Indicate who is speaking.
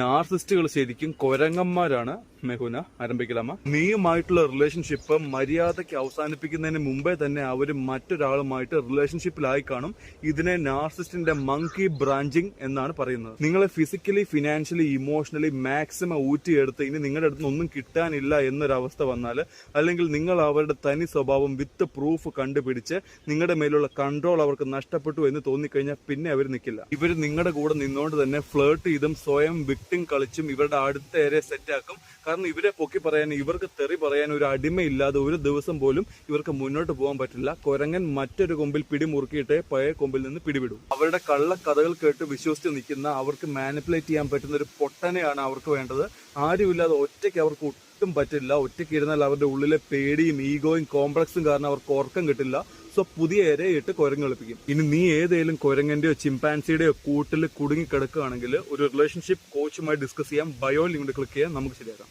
Speaker 1: നാർസിസ്റ്റുകൾ ശരിക്കും കൊരങ്ങന്മാരാണ്. മെഹുന ആരംഭിക്കലാമ. നീയുമായിട്ടുള്ള റിലേഷൻഷിപ്പ് മര്യാദയ്ക്ക് അവസാനിപ്പിക്കുന്നതിന് മുമ്പേ തന്നെ അവർ മറ്റൊരാളുമായിട്ട് റിലേഷൻഷിപ്പിലായി കാണും. ഇതിനെ നാർസിസ്റ്റിന്റെ മങ്കി ബ്രാഞ്ചിങ് എന്നാണ് പറയുന്നത്. നിങ്ങളെ ഫിസിക്കലി, ഫിനാൻഷ്യലി, ഇമോഷണലി മാക്സിമം ഊറ്റിയെടുത്ത് ഇനി നിങ്ങളുടെ അടുത്ത് ഒന്നും കിട്ടാനില്ല എന്നൊരവസ്ഥ വന്നാൽ, അല്ലെങ്കിൽ നിങ്ങൾ അവരുടെ തനി സ്വഭാവം വിത്ത് പ്രൂഫ് കണ്ടുപിടിച്ച് നിങ്ങളുടെ മേലുള്ള കൺട്രോൾ അവർക്ക് നഷ്ടപ്പെട്ടു എന്ന് തോന്നിക്കഴിഞ്ഞാൽ പിന്നെ അവർ നിൽക്കില്ല. ഇവർ നിങ്ങളുടെ കൂടെ നിന്നുകൊണ്ട് തന്നെ ഫ്ലേർട്ട് ചെയ്തും സ്വയം വിക്ടിം കളിച്ചും ഇവരുടെ അടുത്ത ഏരിയ സെറ്റാക്കും. കാരണം ഇവരെ പൊക്കി പറയാൻ, ഇവർക്ക് തെറി പറയാൻ ഒരു അടിമയില്ലാതെ ഒരു ദിവസം പോലും ഇവർക്ക് മുന്നോട്ട് പോകാൻ പറ്റില്ല. കൊരങ്ങൻ മറ്റൊരു കൊമ്പിൽ പിടിമുറുക്കിയിട്ടേ പഴയ കൊമ്പിൽ നിന്ന് പിടിവിടും. അവരുടെ കള്ളക്കഥകൾ കേട്ട് വിശ്വസിച്ച് നിൽക്കുന്ന, അവർക്ക് മാനിപ്പുലേറ്റ് ചെയ്യാൻ പറ്റുന്ന ഒരു പൊട്ടനെയാണ് അവർക്ക് വേണ്ടത്. ആരുമില്ലാതെ ഒറ്റയ്ക്ക് അവർക്ക് ഒട്ടും പറ്റില്ല. ഒറ്റയ്ക്ക് ഇരുന്നാൽ അവരുടെ ഉള്ളിലെ പേടിയും ഈഗോയും കോംപ്ലക്സും കാരണം അവർക്ക് ഉറക്കം കിട്ടില്ല. സോ പുതിയ ഇരയിട്ട് കുരങ്ങ് കളിപ്പിക്കും. ഇനി നീ ഏതെങ്കിലും കുരങ്ങന്റെയോ ചിമ്പാൻസിയുടെയോ കൂട്ടിൽ കുടുങ്ങി കിടക്കുകയാണെങ്കിൽ ഒരു റിലേഷൻഷിപ്പ് കോച്ചുമായി ഡിസ്കസ് ചെയ്യാം. ബയോ ലിങ്ക് ക്ലിക്ക് ചെയ്യാം, നമുക്ക് ശരിയാക്കാം.